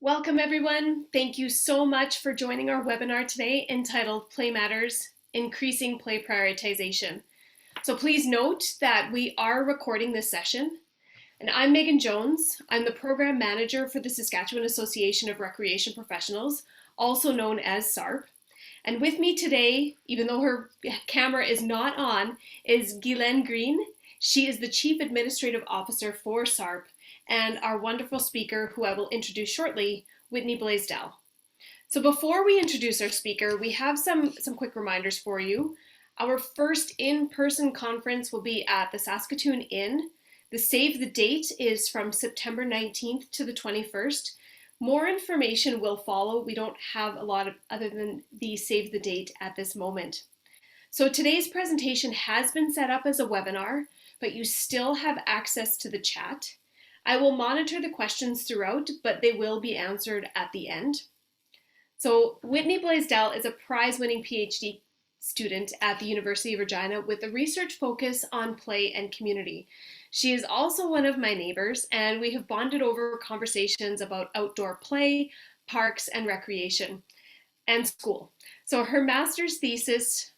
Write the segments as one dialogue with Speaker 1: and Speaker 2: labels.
Speaker 1: Welcome everyone. Thank you so much for joining our webinar today entitled Play Matters, Increasing Play Prioritization. So please note that we are recording this session. And I'm Megan Jones. I'm the Program Manager for the Saskatchewan Association of Recreation Professionals, also known as SARP. And with me today, even though her camera is not on, is Guylaine Green. She is the Chief Administrative Officer for SARP, and our wonderful speaker, who I will introduce shortly, Whitney Blaisdell. So before we introduce our speaker, we have some quick reminders for you. Our first in-person conference will be at the Saskatoon Inn. The save the date is from September 19th to the 21st. More information will follow. We don't have a lot other than the save the date at this moment. So today's presentation has been set up as a webinar, but you still have access to the chat. I will monitor the questions throughout, but they will be answered at the end. So Whitney Blaisdell is a prize-winning PhD student at the University of Regina with a research focus on play and community. She is also one of my neighbors, and we have bonded over conversations about outdoor play, parks, and recreation, and school. So her master's thesis,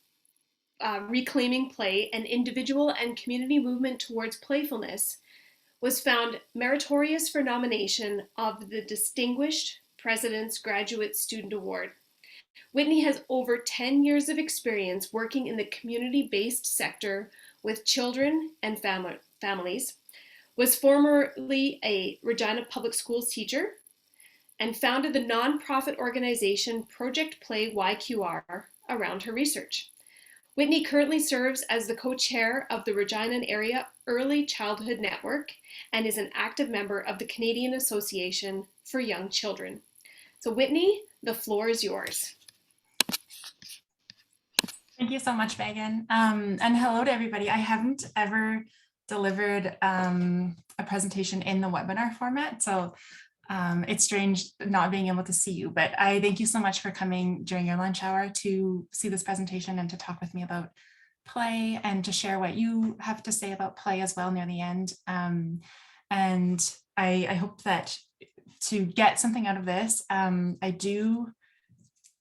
Speaker 1: Reclaiming Play, an Individual and Community Movement Towards Playfulness, was found meritorious for nomination of the Distinguished President's Graduate Student Award. Whitney has over 10 years of experience working in the community-based sector with children and families, was formerly a Regina Public Schools teacher, and founded the nonprofit organization Project Play YQR around her research. Whitney currently serves as the co-chair of the Regina Area Early Childhood Network and is an active member of the Canadian Association for Young Children. So Whitney, the floor is yours.
Speaker 2: Thank you so much, Megan. And hello to everybody. I haven't ever delivered a presentation in the webinar format, so it's strange not being able to see you, but I thank you so much for coming during your lunch hour to see this presentation and to talk with me about play and to share what you have to say about play as well near the end. And I hope that to get something out of this, I do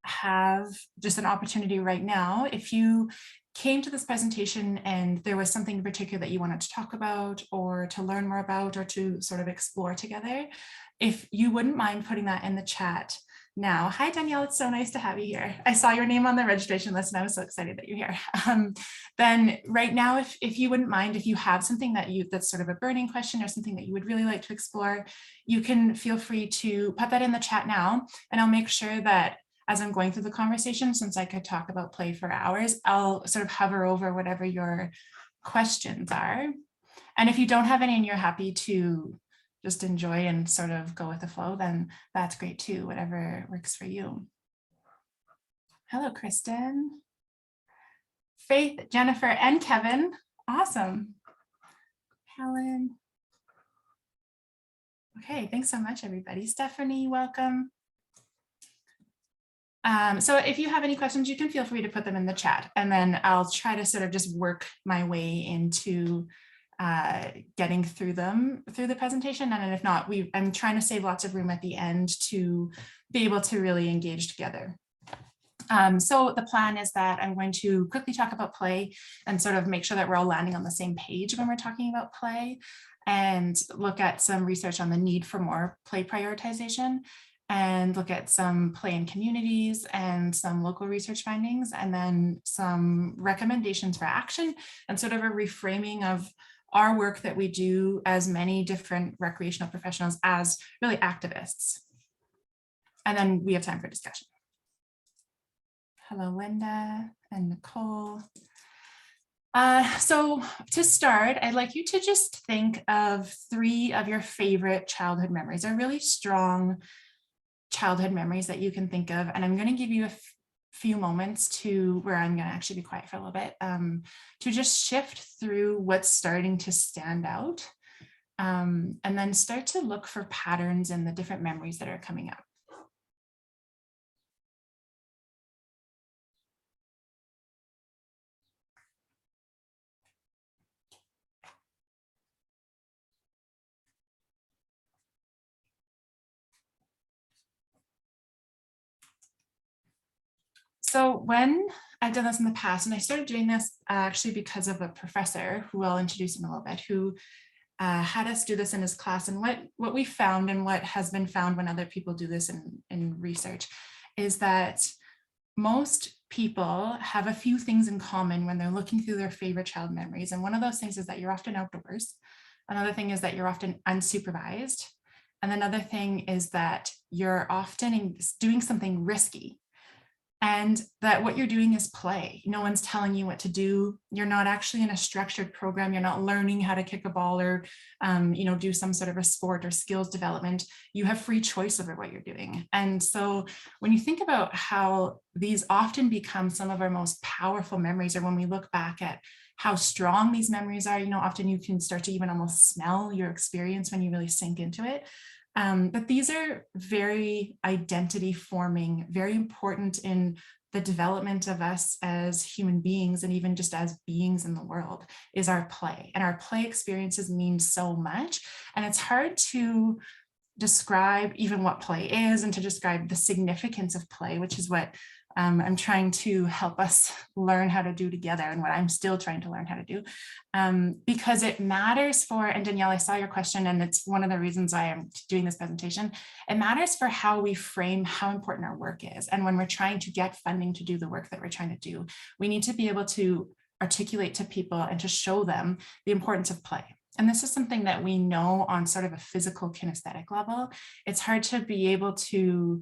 Speaker 2: have just an opportunity right now. If you came to this presentation and there was something in particular that you wanted to talk about or to learn more about or to sort of explore together, if you wouldn't mind putting that in the chat now. Hi, Danielle, it's so nice to have you here. I saw your name on the registration list and I was so excited that you're here. Then right now, if you wouldn't mind, if you have something that's sort of a burning question or something that you would really like to explore, you can feel free to put that in the chat now, and I'll make sure that as I'm going through the conversation, since I could talk about play for hours, I'll sort of hover over whatever your questions are. And if you don't have any and you're happy to just enjoy and sort of go with the flow, then that's great too, whatever works for you. Hello, Kristen, Faith, Jennifer, and Kevin. Awesome. Helen. Okay, thanks so much, everybody. Stephanie, welcome. So if you have any questions, you can feel free to put them in the chat, and then I'll try to sort of just work my way into getting through the presentation. And if not, I'm trying to save lots of room at the end to be able to really engage together. So the plan is that I'm going to quickly talk about play and sort of make sure that we're all landing on the same page when we're talking about play, and look at some research on the need for more play prioritization, and look at some play in communities and some local research findings, and then some recommendations for action and sort of a reframing of our work that we do as many different recreational professionals as really activists. And then we have time for discussion. Hello, Linda and Nicole. So to start, I'd like you to just think of 3 of your favorite childhood memories, or really strong childhood memories that you can think of. And I'm going to give you a few moments to where I'm going to actually be quiet for a little bit, to just shift through what's starting to stand out, and then start to look for patterns in the different memories that are coming up. So when I've done this in the past, and I started doing this actually because of a professor who I'll introduce in a little bit, who had us do this in his class. And what we found, and what has been found when other people do this in research, is that most people have a few things in common when they're looking through their favorite child memories. And one of those things is that you're often outdoors. Another thing is that you're often unsupervised. And another thing is that you're often doing something risky, and that what you're doing is play. No one's telling you what to do. You're not actually in a structured program. You're not learning how to kick a ball or do some sort of a sport or skills development. You have free choice over what you're doing. And so when you think about how these often become some of our most powerful memories, or when we look back at how strong these memories are, often you can start to even almost smell your experience when you really sink into it. But these are very identity forming, very important in the development of us as human beings, and even just as beings in the world, is our play. And our play experiences mean so much. And it's hard to describe even what play is, and to describe the significance of play, which is what I'm trying to help us learn how to do together, and what I'm still trying to learn how to do, because it matters for, and Danielle, I saw your question, and it's one of the reasons I am doing this presentation. It matters for how we frame how important our work is. And when we're trying to get funding to do the work that we're trying to do, we need to be able to articulate to people and to show them the importance of play. And this is something that we know on sort of a physical kinesthetic level. It's hard to be able to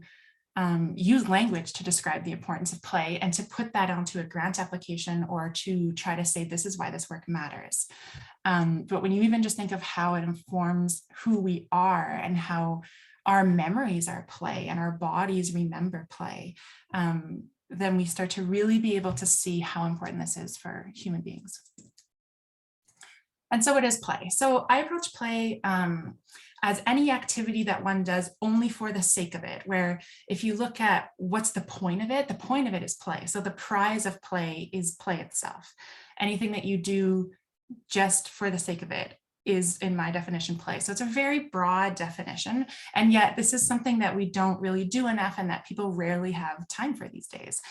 Speaker 2: use language to describe the importance of play, and to put that onto a grant application, or to try to say, this is why this work matters. But when you even just think of how it informs who we are, and how our memories are play, and our bodies remember play, then we start to really be able to see how important this is for human beings. And so what is play? So I approach play as any activity that one does only for the sake of it, where if you look at what's the point of it is play. So the prize of play is play itself. Anything that you do just for the sake of it is, in my definition, play. So it's a very broad definition. And yet this is something that we don't really do enough, and that people rarely have time for these days.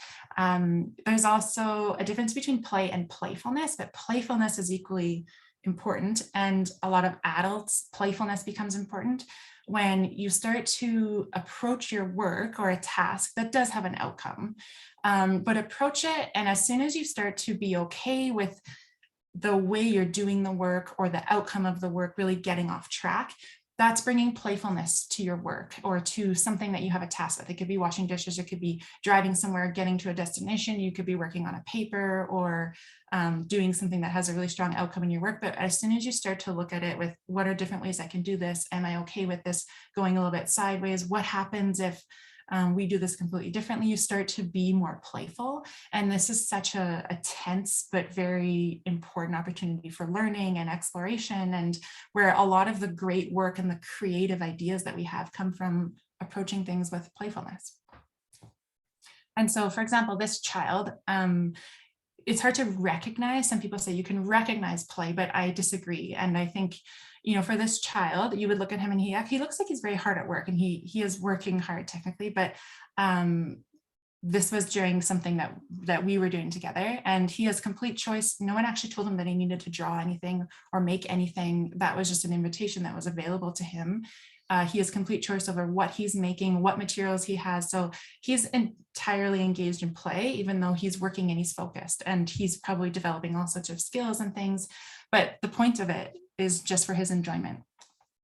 Speaker 2: There's also a difference between play and playfulness, but playfulness is equally important. And a lot of adults, playfulness becomes important when you start to approach your work or a task that does have an outcome, but approach it. And as soon as you start to be okay with the way you're doing the work, or the outcome of the work really getting off track, that's bringing playfulness to your work, or to something that you have a task with. It could be washing dishes, it could be driving somewhere, getting to a destination, you could be working on a paper, or doing something that has a really strong outcome in your work. But as soon as you start to look at it with, what are different ways I can do this? Am I okay with this going a little bit sideways? What happens if we do this completely differently? You start to be more playful. And this is such a tense but very important opportunity for learning and exploration, and where a lot of the great work and the creative ideas that we have come from approaching things with playfulness. And so, for example, this child, it's hard to recognize. Some people say you can recognize play, but I disagree. And I think, for this child, you would look at him and he looks like he's very hard at work, and he is working hard technically, but this was during something that we were doing together, and he has complete choice. No one actually told him that he needed to draw anything or make anything. That was just an invitation that was available to him. He has complete choice over what he's making, what materials he has. So he's entirely engaged in play, even though he's working and he's focused, and he's probably developing all sorts of skills and things. But the point of it is just for his enjoyment.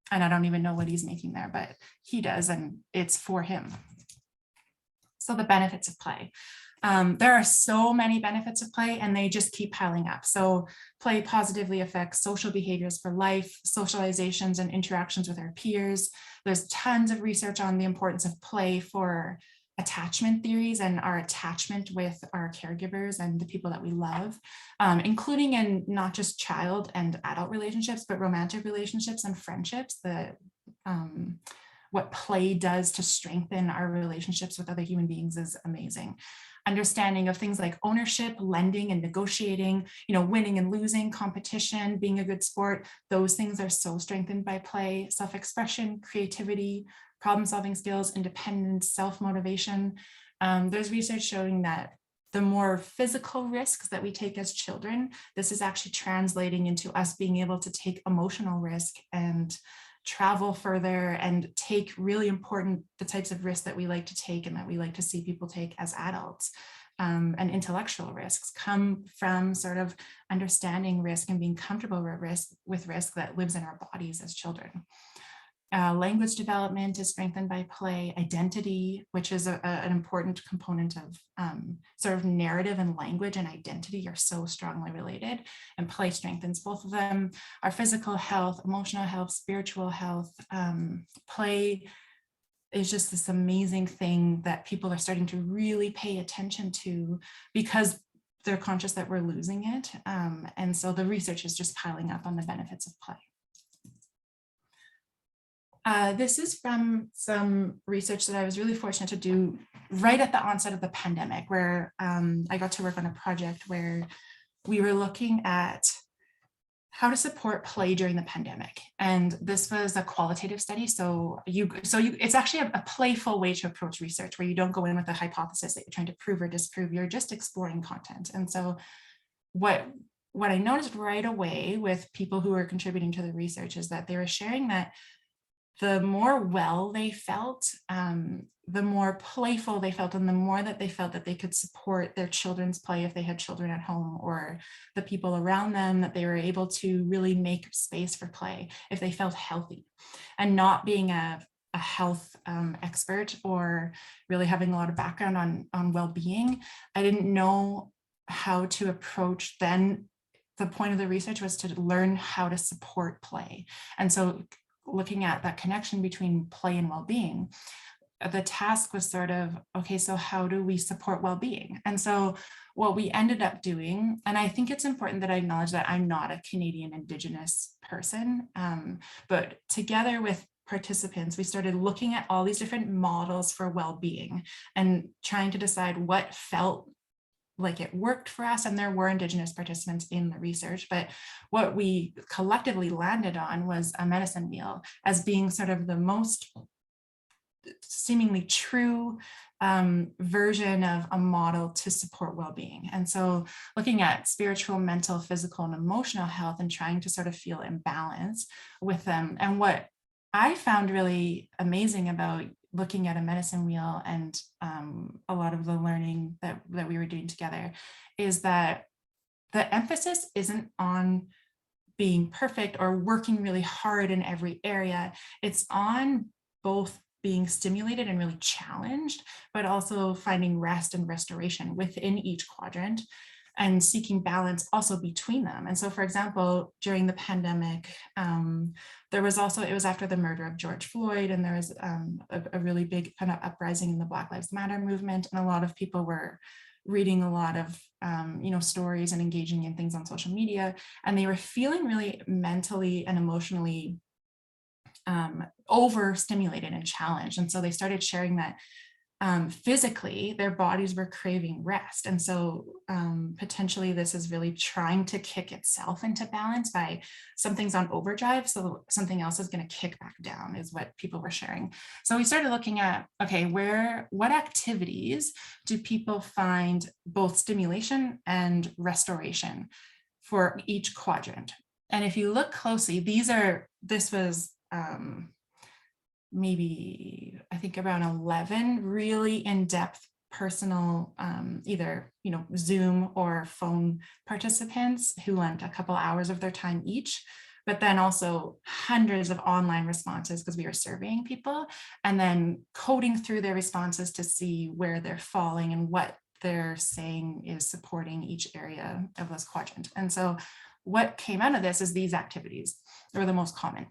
Speaker 2: And I don't even know what he's making there, but he does, and it's for him. So the benefits of play. There are so many benefits of play, and they just keep piling up. So play positively affects social behaviors for life, socializations and interactions with our peers. There's tons of research on the importance of play for attachment theories and our attachment with our caregivers and the people that we love, including in not just child and adult relationships, but romantic relationships and friendships. What play does to strengthen our relationships with other human beings is amazing. Understanding of things like ownership, lending and negotiating, winning and losing, competition, being a good sport, those things are so strengthened by play. Self-expression, creativity, problem-solving skills, independence, self-motivation. There's research showing that the more physical risks that we take as children, this is actually translating into us being able to take emotional risk and travel further and take really important, the types of risks that we like to take and that we like to see people take as adults. And intellectual risks come from sort of understanding risk and being comfortable with risk that lives in our bodies as children. Language development is strengthened by play. Identity, which is an important component of sort of narrative, and language and identity are so strongly related, and play strengthens both of them. Our physical health, emotional health, spiritual health, play is just this amazing thing that people are starting to really pay attention to because they're conscious that we're losing it. And so the research is just piling up on the benefits of play. This is from some research that I was really fortunate to do right at the onset of the pandemic, where I got to work on a project where we were looking at how to support play during the pandemic. And this was a qualitative study. So it's actually a playful way to approach research, where you don't go in with a hypothesis that you're trying to prove or disprove, you're just exploring content. And so what I noticed right away with people who were contributing to the research is that they were sharing that the more well they felt, the more playful they felt, and the more that they felt that they could support their children's play if they had children at home or the people around them, that they were able to really make space for play if they felt healthy. And not being a health expert or really having a lot of background on well-being, I didn't know how to approach then. The point of the research was to learn how to support play. And so looking at that connection between play and well-being, the task was sort of, okay, so how do we support well-being? And so what we ended up doing, and I think it's important that I acknowledge that I'm not a Canadian Indigenous person, but together with participants, we started looking at all these different models for well-being and trying to decide what felt like it worked for us. And there were Indigenous participants in the research, but what we collectively landed on was a medicine wheel as being sort of the most seemingly true version of a model to support well-being. And so looking at spiritual, mental, physical, and emotional health and trying to sort of feel in balance with them. And what I found really amazing about looking at a medicine wheel and a lot of the learning that we were doing together is that the emphasis isn't on being perfect or working really hard in every area. It's on both being stimulated and really challenged, but also finding rest and restoration within each quadrant and seeking balance also between them. And so, for example, during the pandemic, there was also, it was after the murder of George Floyd, and there was a really big kind of uprising in the Black Lives Matter movement. And a lot of people were reading a lot of, stories and engaging in things on social media. And they were feeling really mentally and emotionally overstimulated and challenged. And so they started sharing that physically their bodies were craving rest. And so potentially this is really trying to kick itself into balance by something's on overdrive, so something else is going to kick back down, is what people were sharing. So we started looking at, okay, what activities do people find both stimulation and restoration for each quadrant? And if you look closely, this was maybe I think around 11 really in-depth personal either Zoom or phone participants who lent a couple hours of their time each, but then also hundreds of online responses because we were surveying people and then coding through their responses to see where they're falling and what they're saying is supporting each area of this quadrant. And so what came out of this is these activities were the most common.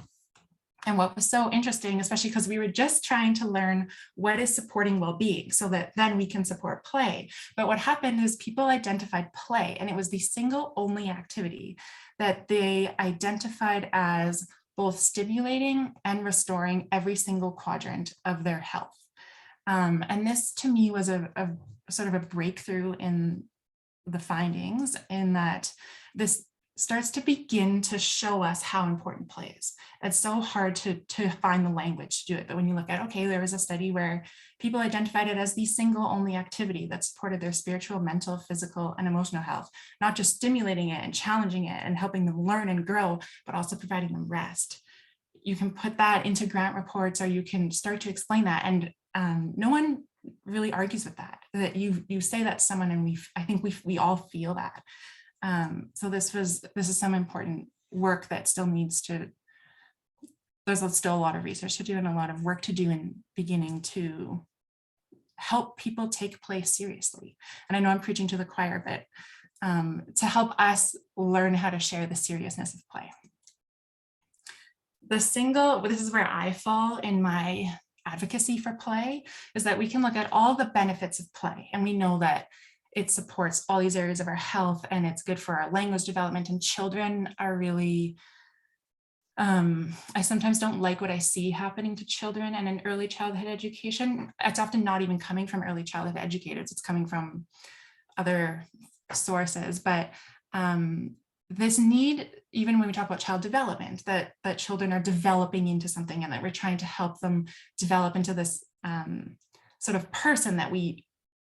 Speaker 2: And what was so interesting, especially because we were just trying to learn what is supporting well-being so that then we can support play. But what happened is people identified play, and it was the single only activity that they identified as both stimulating and restoring every single quadrant of their health. And this to me was a sort of a breakthrough in the findings, in that this starts to begin to show us how important play is. It's so hard to find the language to do it. But when you look at, okay, there was a study where people identified it as the single only activity that supported their spiritual, mental, physical, and emotional health, not just stimulating it and challenging it and helping them learn and grow, but also providing them rest. You can put that into grant reports, or you can start to explain that. And no one really argues with that you say that to someone, and I think we all feel that. So this is some important work that still needs to, there's still a lot of research to do and a lot of work to do in beginning to help people take play seriously. And I know I'm preaching to the choir, but to help us learn how to share the seriousness of play. This is where I fall in my advocacy for play, is that we can look at all the benefits of play, and we know that it supports all these areas of our health, and it's good for our language development, and children are really, I sometimes don't like what I see happening to children and in early childhood education. It's often not even coming from early childhood educators, it's coming from other sources. But this need, even when we talk about child development, that children are developing into something, and that we're trying to help them develop into this sort of person that we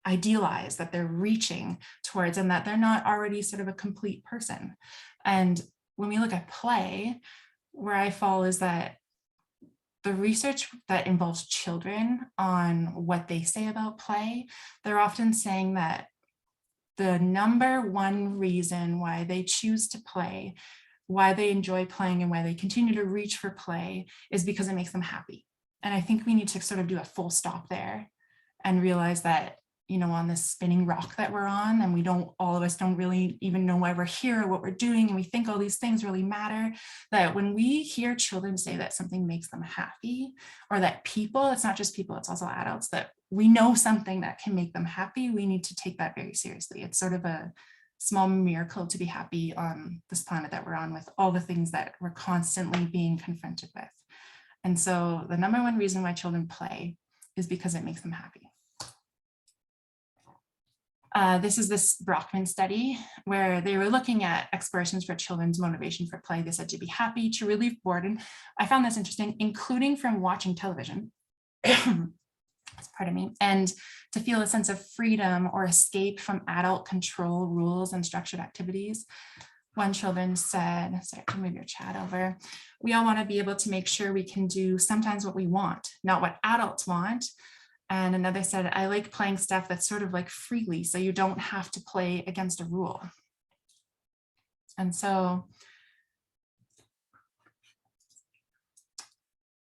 Speaker 2: idealize, that they're reaching towards, and that they're not already sort of a complete person. And when we look at play, where I fall is that the research that involves children on what they say about play, they're often saying that the number one reason why they choose to play, why they enjoy playing, and why they continue to reach for play is because it makes them happy. And I think we need to sort of do a full stop there and realize that, you know, on this spinning rock that we're on, and all of us don't really even know why we're here or what we're doing, and we think all these things really matter, that when we hear children say that something makes them happy, or that people, it's not just people, it's also adults, that we know something that can make them happy, we need to take that very seriously. It's sort of a small miracle to be happy on this planet that we're on, with all the things that we're constantly being confronted with. And so the number one reason why children play is because it makes them happy. This is this Brockman study where they were looking at explorations for children's motivation for play. They said to be happy, to relieve boredom. I found this interesting, including from watching television, pardon me, and to feel a sense of freedom or escape from adult control, rules, and structured activities. One children said, sorry to move your chat over, we all want to be able to make sure we can do sometimes what we want, not what adults want. And another said, I like playing stuff that's sort of like freely, so you don't have to play against a rule. And so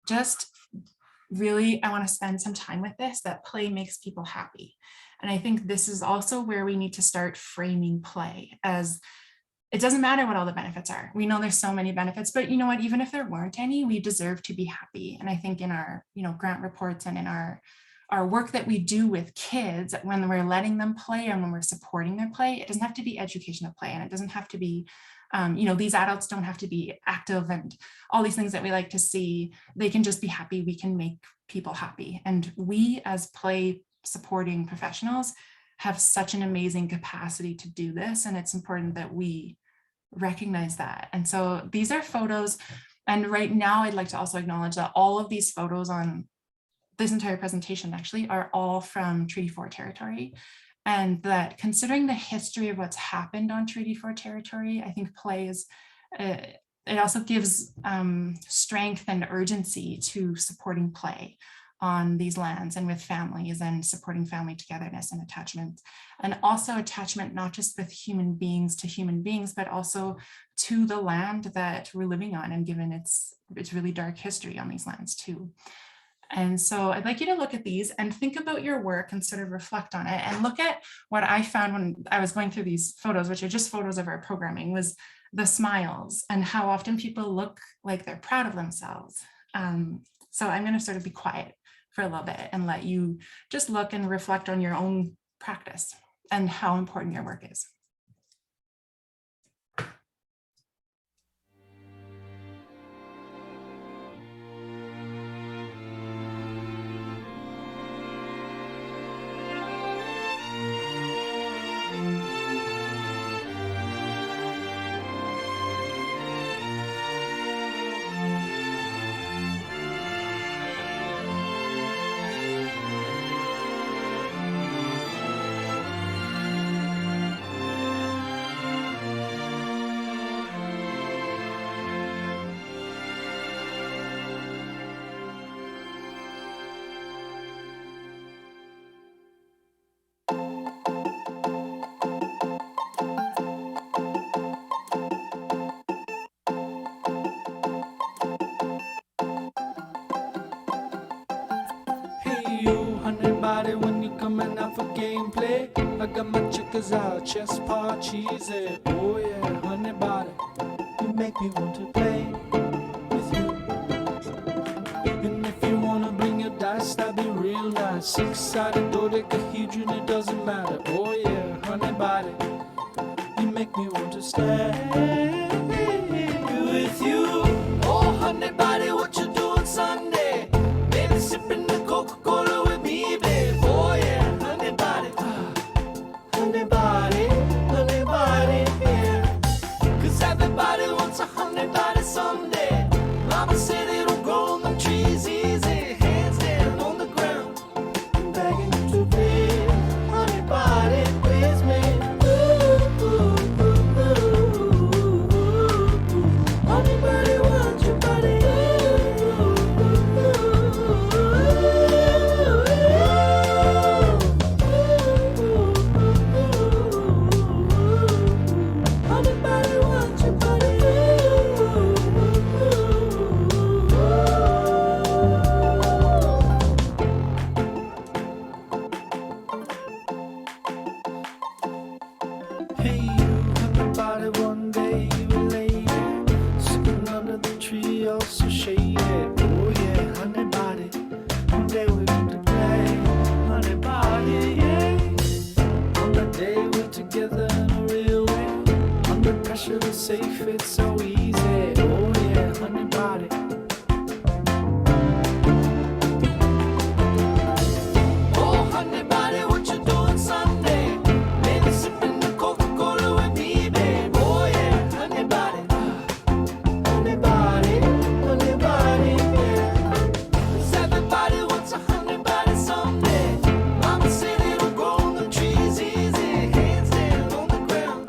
Speaker 2: just really, I want to spend some time with this, that play makes people happy. And I think this is also where we need to start framing play as, it doesn't matter what all the benefits are. We know there's so many benefits, but you know what, even if there weren't any, we deserve to be happy. And I think in our, grant reports and in our work that we do with kids, when we're letting them play and when we're supporting their play, it doesn't have to be educational play, and it doesn't have to be, these adults don't have to be active and all these things that we like to see. They can just be happy. We can make people happy. And we as play supporting professionals have such an amazing capacity to do this. And it's important that we recognize that. And so these are photos. And right now I'd like to also acknowledge that all of these photos on this entire presentation actually are all from Treaty 4 territory. And that considering the history of what's happened on Treaty 4 territory, I think plays, it also gives strength and urgency to supporting play on these lands and with families, and supporting family togetherness and attachment. And also attachment, not just with human beings to human beings, but also to the land that we're living on, and given its really dark history on these lands too. And so I'd like you to look at these and think about your work and sort of reflect on it, and look at what I found when I was going through these photos, which are just photos of our programming, was the smiles and how often people look like they're proud of themselves. So I'm going to sort of be quiet for a little bit and let you just look and reflect on your own practice and how important your work is.
Speaker 3: gameplay. I got my checkers out, chess part cheesy. Oh yeah, honey body, you make me want to play with you. And if you wanna bring your dice, that'd be real nice. Six-sided dodecahedron, it doesn't matter. Oh yeah, honey body, you make me want to stay with you. Oh honey body, what you doing Sunday? Baby sipping the Coca-Cola with me, babe. Oh yeah, honey body, honey body, honey body, yeah. Cause everybody wants a honey body someday. Mama said it'll grow on the trees easy. Hands down on the ground, I'm begging you to please, honey body, please me. Ooh, ooh, ooh, ooh, ooh, ooh. Honey body, want your body. Honey body, want your body. Hey, you honey body, one day you were lady, sitting under the tree, all so shady. Oh yeah, honey body, one day we're going to play, honey body, yeah. On the day we're together in a real way, under pressure to safe, it's so easy. Oh yeah, honey body. Oh honey body, what you doing Sunday? Maybe sipping the Coca-Cola with me, babe. Oh yeah, honey body, honey body, yeah. 'Cause everybody wants a honey body someday. Mama said it'll grow on the trees easy. Hands down on the ground,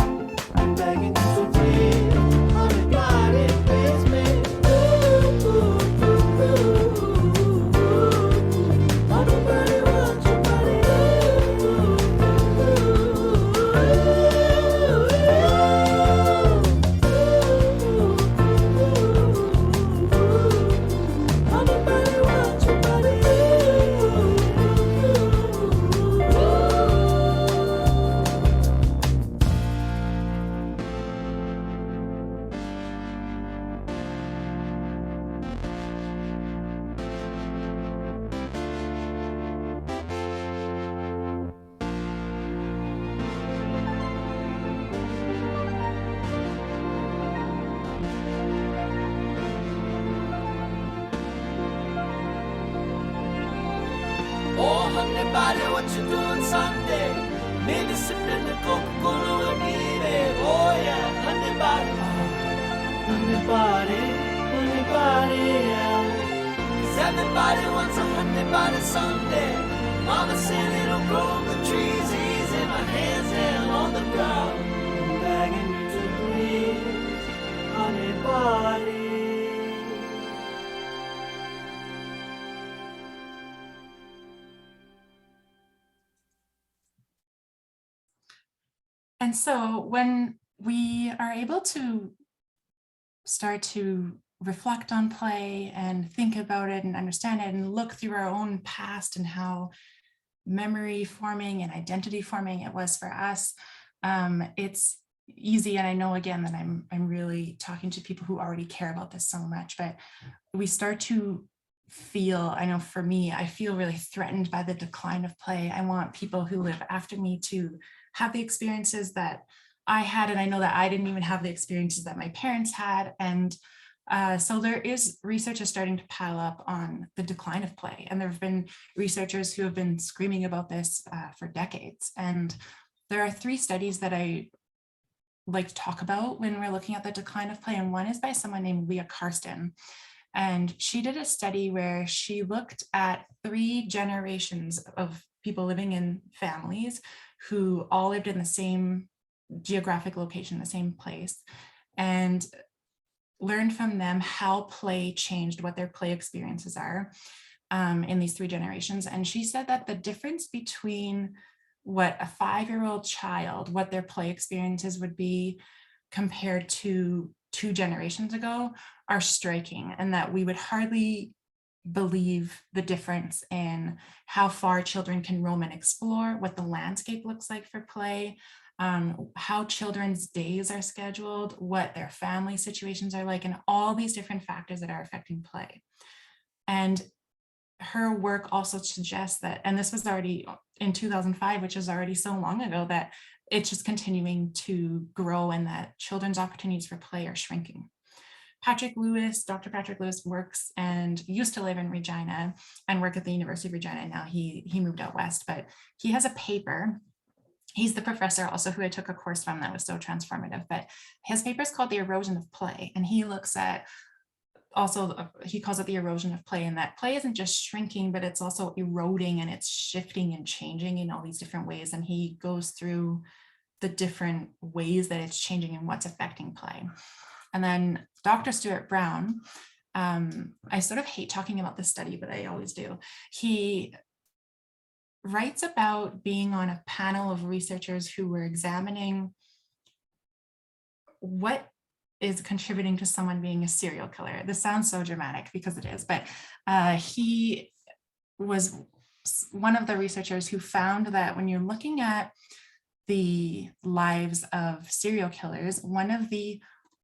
Speaker 3: I'm begging you to please, honey body, please me. Ooh, ooh, ooh, ooh, ooh, ooh. Honey body, want your body. Ooh, honey body, want your body. Oh, honey body, what you doing Sunday? Maybe sipping the Coca-Cola with me, babe. Oh yeah, honey body, yeah. 'Cause everybody wants a honey body someday. Mama said it'll grow on the trees easy. My hands down on the ground, I'm begging you to please, honey body.
Speaker 2: And so when we are able to start to reflect on play and think about it and understand it and look through our own past and how memory forming and identity forming it was for us, it's easy. And I know again that I'm really talking to people who already care about this so much, but we start to feel, I know for me, I feel really threatened by the decline of play. I want people who live after me to have the experiences that I had, and I know that I didn't even have the experiences that my parents had. And so there is research is starting to pile up on the decline of play. And there have been researchers who have been screaming about this for decades. And there are 3 studies that I like to talk about when we're looking at the decline of play. And one is by someone named Leah Karsten. And she did a study where she looked at 3 generations of people living in families who all lived in the same geographic location, the same place, and learned from them how play changed, what their play experiences are in these 3 generations. And she said that the difference between what a 5-year-old child, what their play experiences would be compared to 2 generations ago are striking, and that we would hardly believe the difference in how far children can roam and explore, what the landscape looks like for play, how children's days are scheduled, what their family situations are like, and all these different factors that are affecting play. And her work also suggests that, and this was already in 2005, which is already so long ago, that it's just continuing to grow and that children's opportunities for play are shrinking. Dr. Patrick Lewis works and used to live in Regina and work at the University of Regina. Now he moved out west, but he has a paper. He's the professor also who I took a course from that was so transformative, but his paper is called The Erosion of Play. And he looks at also, he calls it the erosion of play, and that play isn't just shrinking, but it's also eroding and it's shifting and changing in all these different ways. And he goes through the different ways that it's changing and what's affecting play. And then Dr. Stuart Brown, I sort of hate talking about this study, but I always do. He writes about being on a panel of researchers who were examining what is contributing to someone being a serial killer. This sounds so dramatic because it is, but he was one of the researchers who found that when you're looking at the lives of serial killers, one of the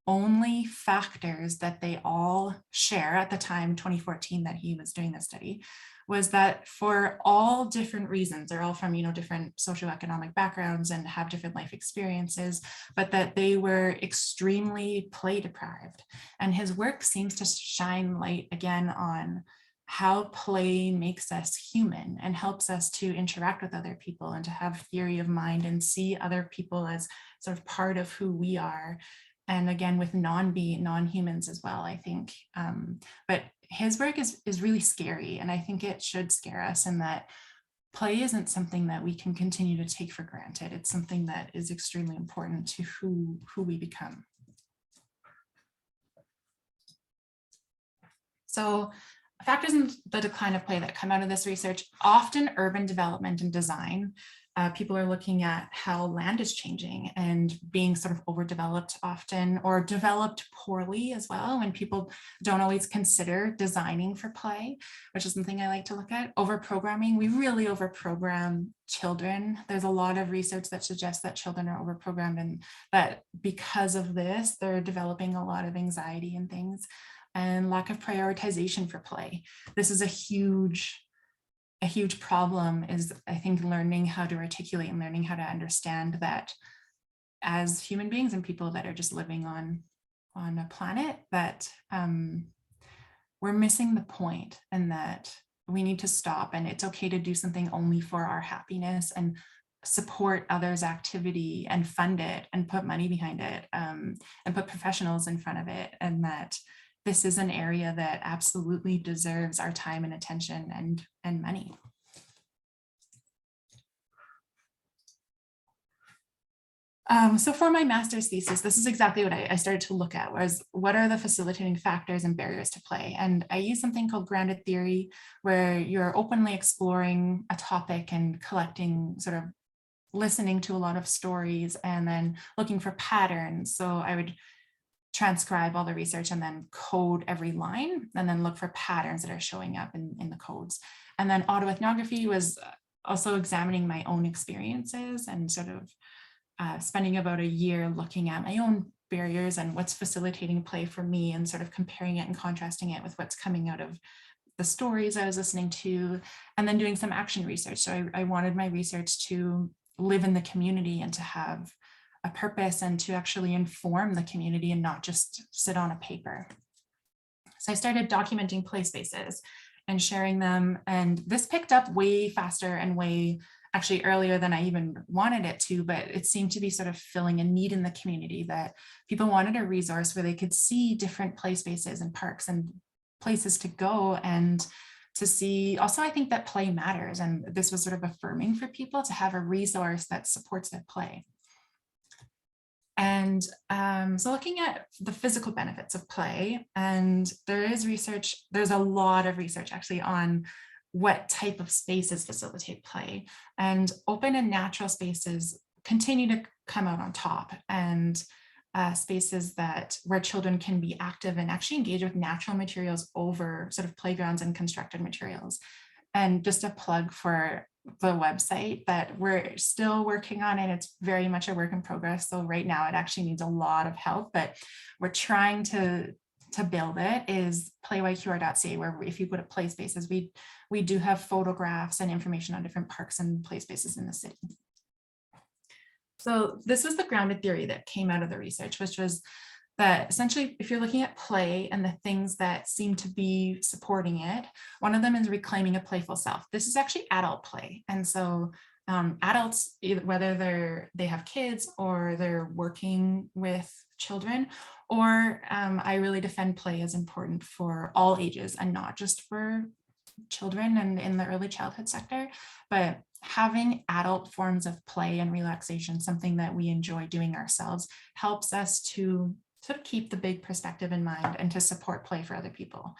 Speaker 2: only factors that they all share at the time, 2014, that he was doing this study, was that for all different reasons, they're all from, different socioeconomic backgrounds and have different life experiences, but that they were extremely play deprived. And his work seems to shine light again on how play makes us human and helps us to interact with other people and to have theory of mind and see other people as sort of part of who we are. And again, with non-humans as well, I think. But his work is really scary, and I think it should scare us in that play isn't something that we can continue to take for granted. It's something that is extremely important to who we become. So factors in the decline of play that come out of this research, often urban development and design. People are looking at how land is changing and being sort of overdeveloped often, or developed poorly as well, when people don't always consider designing for play, which is something I like to look at. Overprogramming, we really overprogram children. There's a lot of research that suggests that children are overprogrammed, and that because of this, they're developing a lot of anxiety and things. And lack of prioritization for play. This is a huge problem, is I think learning how to articulate and learning how to understand that as human beings and people that are just living on a planet, that we're missing the point, and that we need to stop, and it's okay to do something only for our happiness and support others' activity and fund it and put money behind it, and put professionals in front of it, and that this is an area that absolutely deserves our time and attention and money. So for my master's thesis, this is exactly what I started to look at, was what are the facilitating factors and barriers to play? And I use something called grounded theory, where you're openly exploring a topic and collecting, sort of listening to a lot of stories and then looking for patterns. So I would transcribe all the research and then code every line and then look for patterns that are showing up in the codes. And then autoethnography was also examining my own experiences and sort of spending about a year looking at my own barriers and what's facilitating play for me, and sort of comparing it and contrasting it with what's coming out of the stories I was listening to, and then doing some action research. So I wanted my research to live in the community and to have a purpose and to actually inform the community and not just sit on a paper. So I started documenting play spaces and sharing them, and this picked up way faster and way actually earlier than I even wanted it to, but it seemed to be sort of filling a need in the community, that people wanted a resource where they could see different play spaces and parks and places to go, and to see also, I think that play matters, and this was sort of affirming for people to have a resource that supports their play. And so looking at the physical benefits of play, and there's a lot of research actually on what type of spaces facilitate play, and open and natural spaces continue to come out on top. And spaces where children can be active and actually engage with natural materials over sort of playgrounds and constructed materials. And just a plug for the website that we're still working on, and it's very much a work in progress. So right now it actually needs a lot of help, but we're trying to build it, is playyqr.ca, where if you go to play spaces, we do have photographs and information on different parks and play spaces in the city. So this was the grounded theory that came out of the research, which was that essentially, if you're looking at play and the things that seem to be supporting it, one of them is reclaiming a playful self. This is actually adult play. And so adults, whether they have kids or they're working with children, or I really defend play as important for all ages and not just for children and in the early childhood sector, but having adult forms of play and relaxation, something that we enjoy doing ourselves, helps us to sort of keep the big perspective in mind and to support play for other people.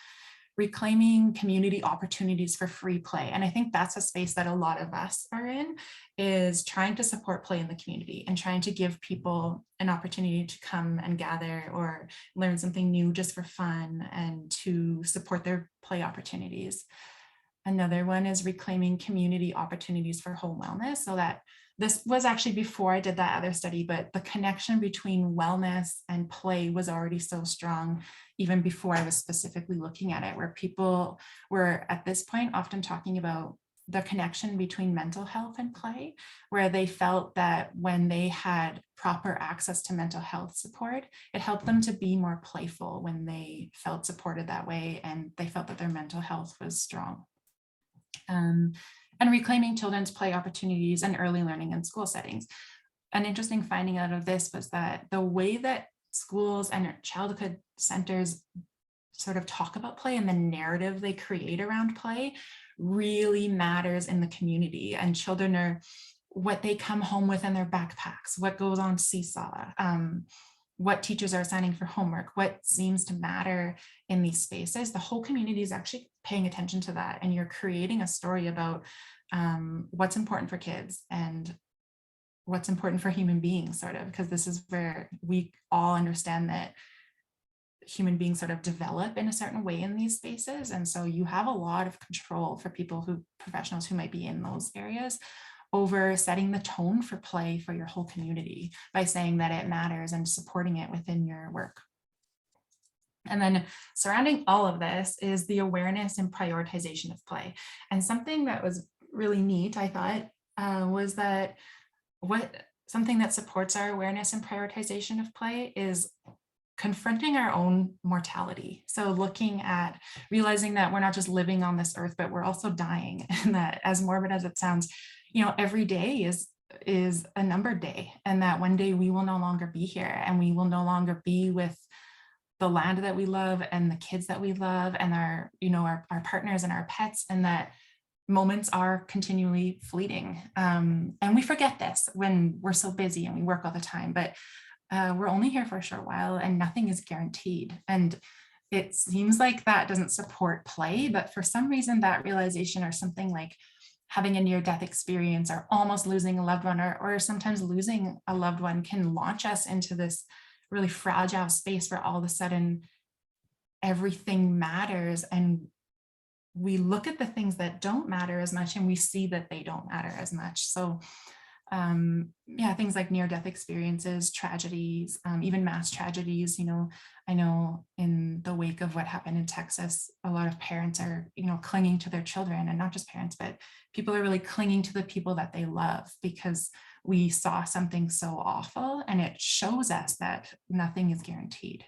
Speaker 2: Reclaiming community opportunities for free play. And I think that's a space that a lot of us are in, is trying to support play in the community and trying to give people an opportunity to come and gather or learn something new just for fun and to support their play opportunities. Another one is reclaiming community opportunities for home wellness. So that this was actually before I did that other study, but the connection between wellness and play was already so strong even before I was specifically looking at it, where people were at this point often talking about the connection between mental health and play, where they felt that when they had proper access to mental health support, it helped them to be more playful when they felt supported that way and they felt that their mental health was strong. And reclaiming children's play opportunities and early learning in school settings. An interesting finding out of this was that the way that schools and childhood centers sort of talk about play and the narrative they create around play really matters in the community. And children are what they come home with in their backpacks, what goes on Seesaw, what teachers are assigning for homework, what seems to matter in these spaces. The whole community is actually paying attention to that, and you're creating a story about what's important for kids and what's important for human beings, sort of, because this is where we all understand that human beings sort of develop in a certain way in these spaces. And so you have a lot of control for professionals who might be in those areas over setting the tone for play for your whole community by saying that it matters and supporting it within your work. And then surrounding all of this is the awareness and prioritization of play. And something that was really neat, I thought, was that something that supports our awareness and prioritization of play is confronting our own mortality. So looking at realizing that we're not just living on this earth, but we're also dying. And that, as morbid as it sounds, every day is a numbered day, and that one day we will no longer be here, and we will no longer be with the land that we love and the kids that we love and our partners and our pets, and that moments are continually fleeting. And we forget this when we're so busy and we work all the time, but we're only here for a short while and nothing is guaranteed. And it seems like that doesn't support play, but for some reason that realization, or something like having a near-death experience or almost losing a loved one, or sometimes losing a loved one, can launch us into this really fragile space where all of a sudden everything matters, and we look at the things that don't matter as much and we see that they don't matter as much. So things like near-death experiences, tragedies, even mass tragedies. I know in the wake of what happened in Texas, a lot of parents are, clinging to their children, and not just parents, but people are really clinging to the people that they love because we saw something so awful, and it shows us that nothing is guaranteed.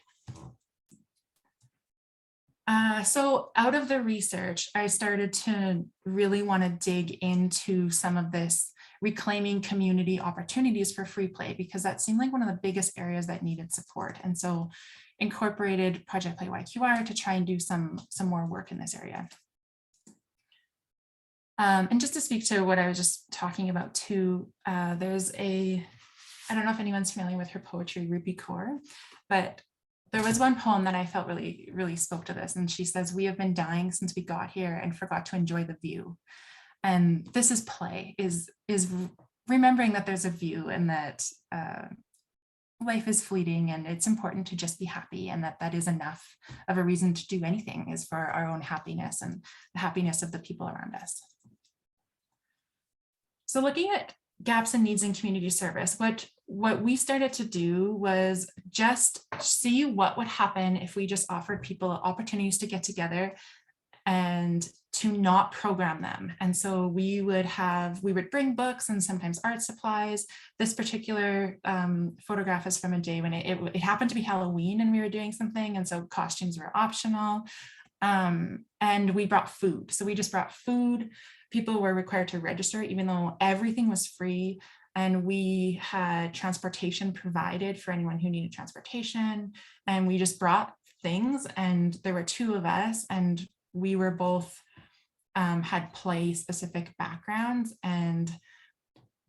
Speaker 2: So out of the research, I started to really want to dig into some of this reclaiming community opportunities for free play, because that seemed like one of the biggest areas that needed support. And so incorporated Project Play YQR to try and do some more work in this area. And just to speak to what I was just talking about too, there's I don't know if anyone's familiar with her poetry, Rupi Kaur, but there was one poem that I felt really, really spoke to this. And she says, "We have been dying since we got here and forgot to enjoy the view." And this is play, is remembering that there's a view, and that life is fleeting and it's important to just be happy, and that is enough of a reason to do anything, is for our own happiness and the happiness of the people around us. So looking at gaps and needs in community service, what we started to do was just see what would happen if we just offered people opportunities to get together and to not program them. And so we would bring books and sometimes art supplies. This particular photograph is from a day when it happened to be Halloween and we were doing something, and so costumes were optional. And we brought food. So we just brought food. People were required to register, even though everything was free. And we had transportation provided for anyone who needed transportation. And we just brought things, and there were two of us, and we were both had play specific backgrounds, and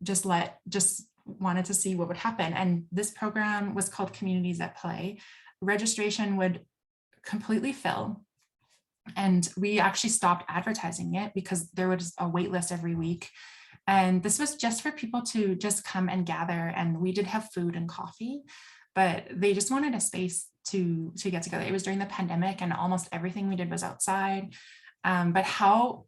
Speaker 2: just wanted to see what would happen. And this program was called Communities at Play. Registration would completely fill. And we actually stopped advertising it because there was a wait list every week. And this was just for people to just come and gather. And we did have food and coffee, but they just wanted a space to get together. It was during the pandemic and almost everything we did was outside. But how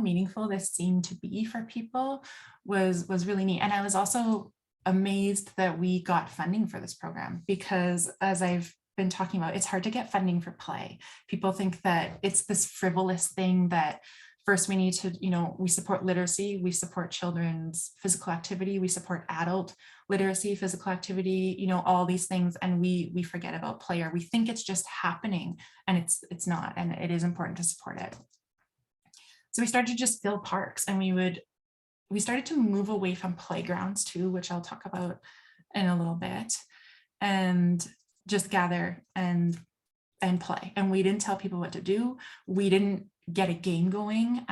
Speaker 2: meaningful this seemed to be for people was really neat. And I was also amazed that we got funding for this program, because as I've been talking about, it's hard to get funding for play. People think that it's this frivolous thing that first we need to, we support literacy, we support children's physical activity, we support adult literacy, physical activity, all these things, and we forget about play, or we think it's just happening, and it's not, and it is important to support it. So we started to just fill parks, and we started to move away from playgrounds too, which I'll talk about in a little bit, and just gather and play. And we didn't tell people what to do. We didn't get a game going.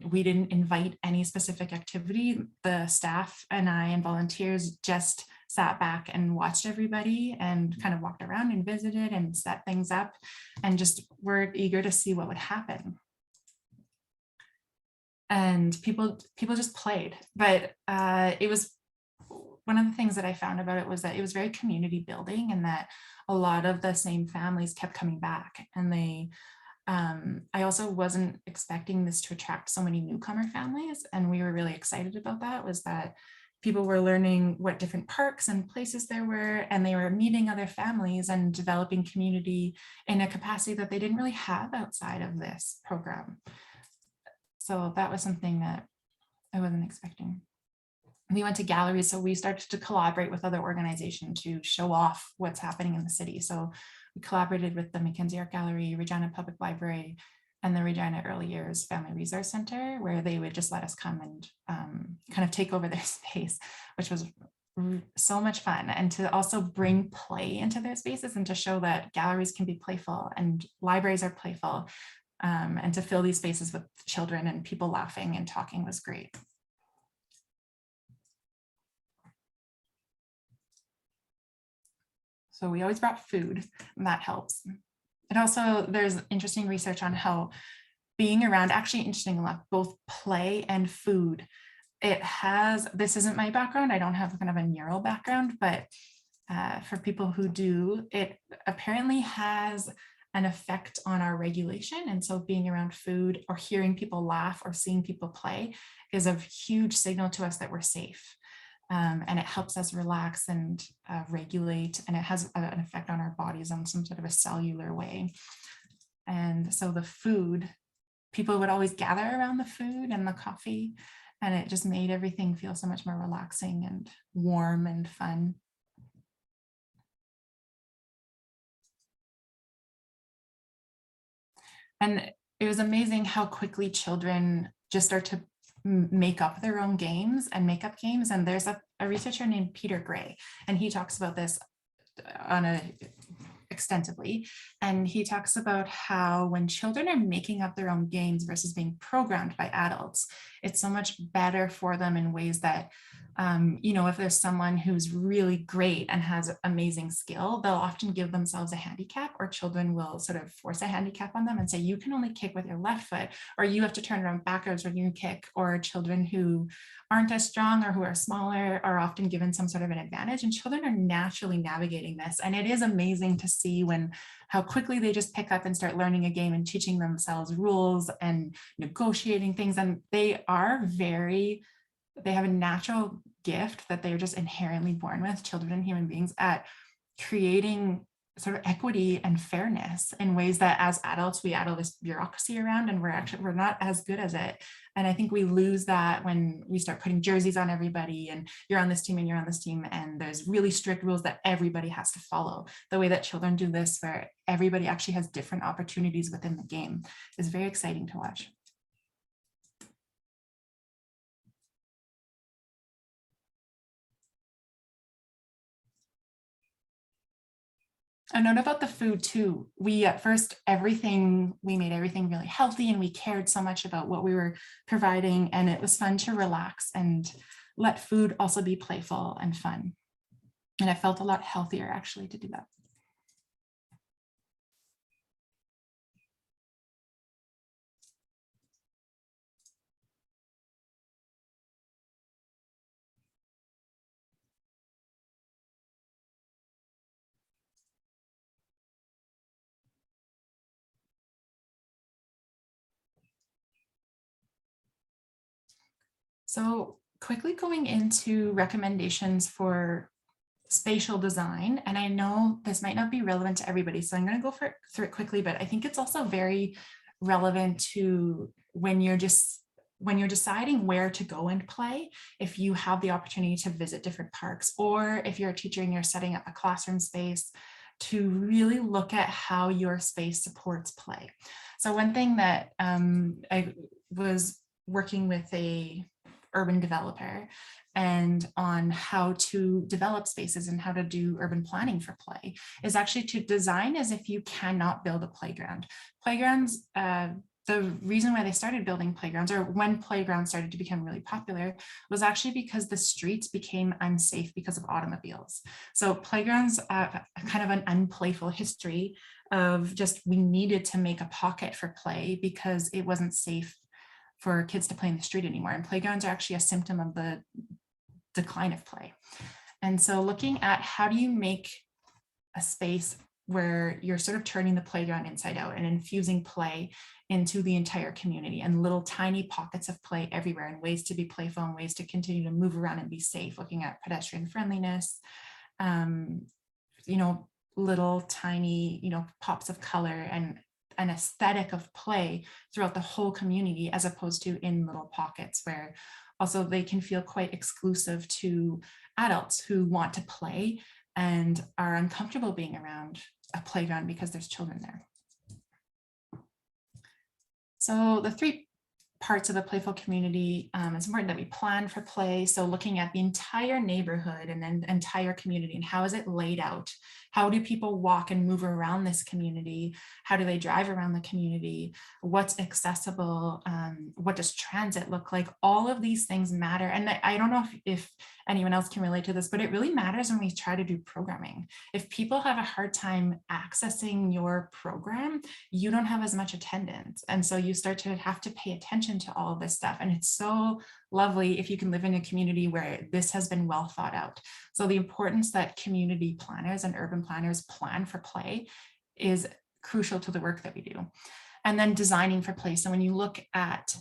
Speaker 2: We didn't invite any specific activity. The staff and I and volunteers just sat back and watched everybody and kind of walked around and visited and set things up, and just were eager to see what would happen. And people just played. But it was, one of the things that I found about it was that it was very community building, and that a lot of the same families kept coming back. And I also wasn't expecting this to attract so many newcomer families, and we were really excited about that, was that people were learning what different parks and places there were, and they were meeting other families and developing community in a capacity that they didn't really have outside of this program. So that was something that I wasn't expecting. We went to galleries, so we started to collaborate with other organizations to show off what's happening in the city. So we collaborated with the Mackenzie Art Gallery, Regina Public Library, and the Regina Early Years Family Resource Center, where they would just let us come and kind of take over their space, which was so much fun. And to also bring play into their spaces, and to show that galleries can be playful and libraries are playful, and to fill these spaces with children and people laughing and talking was great. So we always brought food, and that helps. It also, there's interesting research on how being around, actually interesting enough, both play and food, this isn't my background, I don't have kind of a neural background, but for people who do, it apparently has an effect on our regulation. And so being around food, or hearing people laugh, or seeing people play is a huge signal to us that we're safe. And it helps us relax and regulate, and it has an effect on our bodies on some sort of a cellular way. And so the food, people would always gather around the food and the coffee, and it just made everything feel so much more relaxing and warm and fun. And it was amazing how quickly children just start to make up their own games and make up games. And there's a researcher named Peter Gray, and he talks about this on extensively. And he talks about how when children are making up their own games versus being programmed by adults, it's so much better for them in ways that, if there's someone who's really great and has amazing skill, they'll often give themselves a handicap, or children will sort of force a handicap on them and say, you can only kick with your left foot, or you have to turn around backwards when you kick. Or children who aren't as strong or who are smaller are often given some sort of an advantage, and children are naturally navigating this. And it is amazing to see how quickly they just pick up and start learning a game and teaching themselves rules and negotiating things. And they have a natural gift that they're just inherently born with, children and human beings, at creating sort of equity and fairness in ways that as adults we add all this bureaucracy around, and we're not as good as it. And I think we lose that when we start putting jerseys on everybody, and you're on this team and you're on this team, and there's really strict rules that everybody has to follow. The way that children do this, where everybody actually has different opportunities within the game, is very exciting to watch. A note about the food too. We at first, we made everything really healthy, and we cared so much about what we were providing, and it was fun to relax and let food also be playful and fun. And it felt a lot healthier actually to do that. So quickly going into recommendations for spatial design, and I know this might not be relevant to everybody, so I'm going to go through it quickly, but I think it's also very relevant to when you're deciding where to go and play. If you have the opportunity to visit different parks, or if you're a teacher and you're setting up a classroom space, to really look at how your space supports play. So one thing that I was working with a urban developer and on how to develop spaces and how to do urban planning for play is actually to design as if you cannot build a playground. Playgrounds, the reason why they started building playgrounds, or when playgrounds started to become really popular, was actually because the streets became unsafe because of automobiles. So playgrounds have kind of an unplayful history of just, we needed to make a pocket for play because it wasn't safe for kids to play in the street anymore. And playgrounds are actually a symptom of the decline of play. And so looking at how do you make a space where you're sort of turning the playground inside out and infusing play into the entire community, and little tiny pockets of play everywhere, and ways to be playful and ways to continue to move around and be safe, looking at pedestrian friendliness, little tiny, pops of color and an aesthetic of play throughout the whole community, as opposed to in little pockets where also they can feel quite exclusive to adults who want to play and are uncomfortable being around a playground because there's children there. So the three parts of a playful community, it's important that we plan for play. So looking at the entire neighborhood and then entire community, and how is it laid out? How do people walk and move around this community? How do they drive around the community? What's accessible? What does transit look like? All of these things matter. And I don't know if anyone else can relate to this, but it really matters when we try to do programming. If people have a hard time accessing your program, you don't have as much attendance. And so you start to have to pay attention to all of this stuff. And it's so lovely if you can live in a community where this has been well thought out. So the importance that community planners and urban planners plan for play is crucial to the work that we do. And then designing for play. So when you look at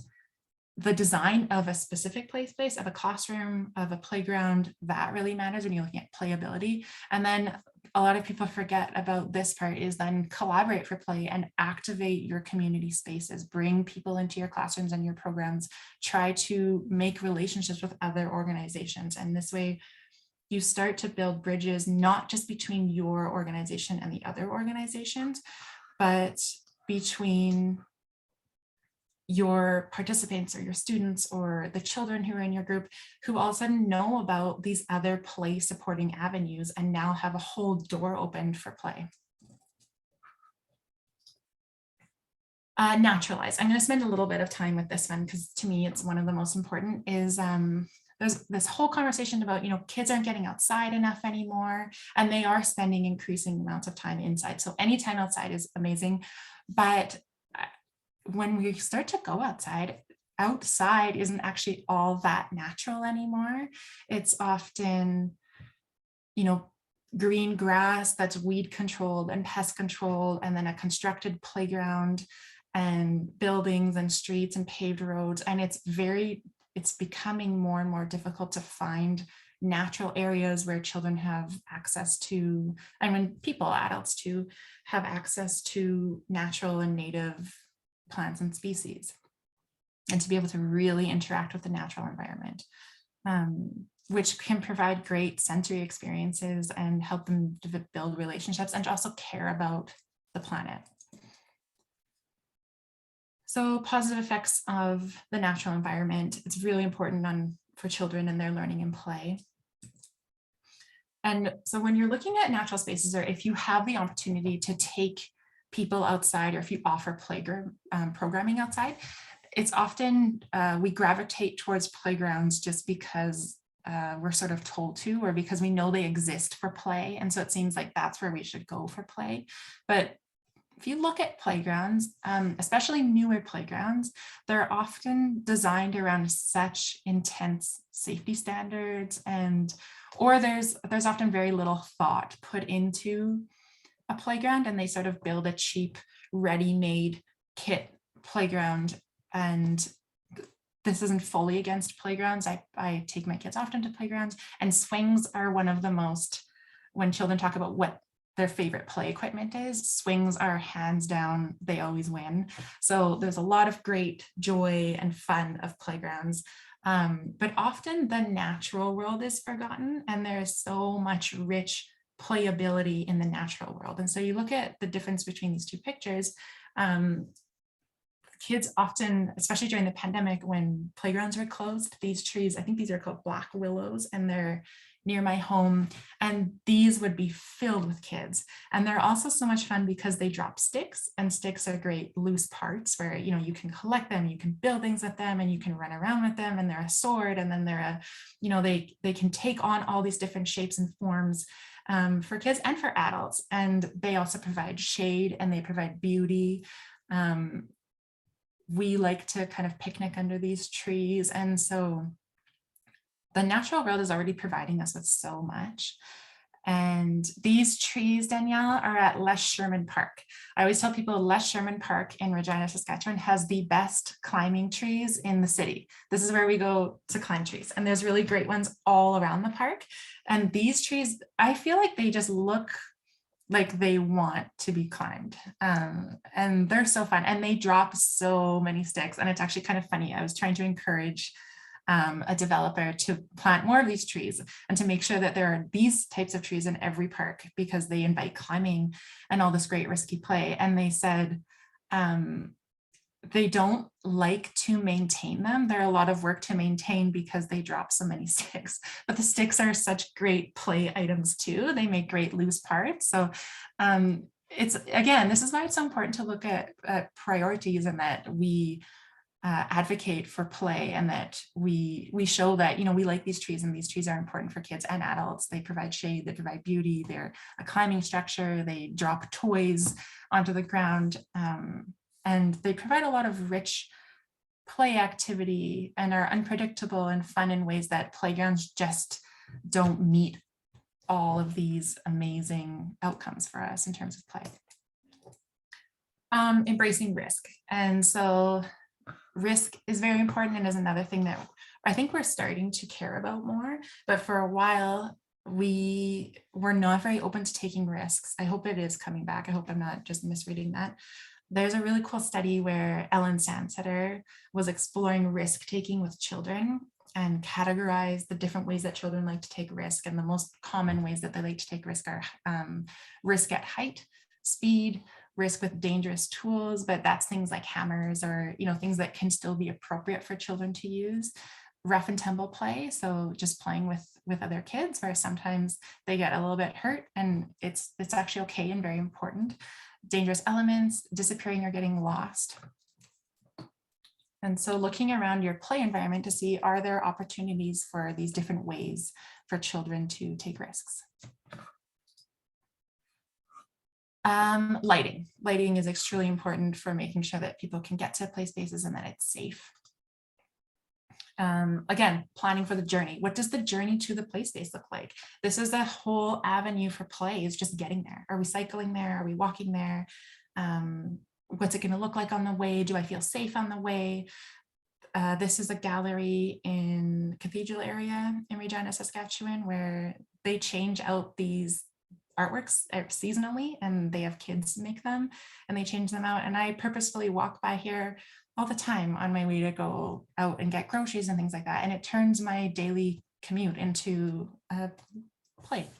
Speaker 2: the design of a specific play space, of a classroom, of a playground, that really matters when you're looking at playability. And then a lot of people forget about this part, is then collaborate for play and activate your community spaces, bring people into your classrooms and your programs, try to make relationships with other organizations. And this way you start to build bridges, not just between your organization and the other organizations, but between your participants or your students or the children who are in your group, who all of a sudden know about these other play supporting avenues and now have a whole door opened for play. Naturalize. I'm going to spend a little bit of time with this one because to me it's one of the most important. Is there's this whole conversation about, kids aren't getting outside enough anymore, and they are spending increasing amounts of time inside. So any time outside is amazing, but when we start to go outside isn't actually all that natural anymore. It's often, green grass that's weed controlled and pest controlled, and then a constructed playground and buildings and streets and paved roads. And it's becoming more and more difficult to find natural areas where children have access to, and when adults too, have access to natural and native plants and species, and to be able to really interact with the natural environment, which can provide great sensory experiences and help them build relationships and also care about the planet. So positive effects of the natural environment, it's really important for children and their learning and play. And so when you're looking at natural spaces, or if you have the opportunity to take people outside, or if you offer playground programming outside, it's often we gravitate towards playgrounds just because we're sort of told to, or because we know they exist for play. And so it seems like that's where we should go for play. But if you look at playgrounds, especially newer playgrounds, they're often designed around such intense safety standards, or there's often very little thought put into a playground, and they sort of build a cheap, ready-made kit playground. And this isn't fully against playgrounds. I take my kids often to playgrounds, and swings are one of the most, when children talk about what their favorite play equipment is, swings are hands down, they always win. So there's a lot of great joy and fun of playgrounds. But often the natural world is forgotten, and there is so much rich playability in the natural world. And so you look at the difference between these two pictures. Kids often, especially during the pandemic when playgrounds were closed, these trees, I think these are called black willows, and they're near my home, and these would be filled with kids. And they're also so much fun because they drop sticks, and sticks are great loose parts where, you can collect them, you can build things with them, and you can run around with them, and they're a sword, and then they're they can take on all these different shapes and forms for kids and for adults. And they also provide shade, and they provide beauty. We like to kind of picnic under these trees. And so the natural world is already providing us with so much. And these trees, Danielle, are at Les Sherman Park. I always tell people Les Sherman Park in Regina, Saskatchewan has the best climbing trees in the city. This is where we go to climb trees. And there's really great ones all around the park. And these trees, I feel like they just look like they want to be climbed. And they're so fun, and they drop so many sticks. And it's actually kind of funny. I was trying to encourage a developer to plant more of these trees and to make sure that there are these types of trees in every park, because they invite climbing and all this great risky play. And they said they don't like to maintain them. They're a lot of work to maintain because they drop so many sticks, but the sticks are such great play items too. They make great loose parts. So it's, again, this is why it's so important to look at priorities, and that we advocate for play, and that we show that, we like these trees, and these trees are important for kids and adults. They provide shade, they provide beauty, they're a climbing structure, they drop toys onto the ground, and they provide a lot of rich play activity and are unpredictable and fun in ways that playgrounds just don't meet all of these amazing outcomes for us in terms of play. Embracing risk. And so risk is very important, and is another thing that I think we're starting to care about more. But for a while, we were not very open to taking risks. I hope it is coming back. I hope I'm not just misreading that. There's a really cool study where Ellen Sandsetter was exploring risk taking with children, and categorized the different ways that children like to take risk. And the most common ways that they like to take risk are risk at height, speed, risk with dangerous tools, but that's things like hammers, or things that can still be appropriate for children to use. Rough and tumble play, so just playing with other kids, where sometimes they get a little bit hurt, and it's actually okay and very important. dangerous elements disappearing or getting lost. And so looking around your play environment to see, are there opportunities for these different ways for children to take risks? Lighting. Lighting is extremely important for making sure that people can get to play spaces and that it's safe. Again, planning for the journey. What does the journey to the play space look like? This is a whole avenue for play, is just getting there. Are we cycling there? Are we walking there? What's it going to look like on the way? Do I feel safe on the way? This is a gallery in Cathedral area in Regina, Saskatchewan, where they change out these artworks seasonally, and they have kids make them and they change them out. And I purposefully walk by here all the time on my way to go out and get groceries and things like that. And it turns my daily commute into a play.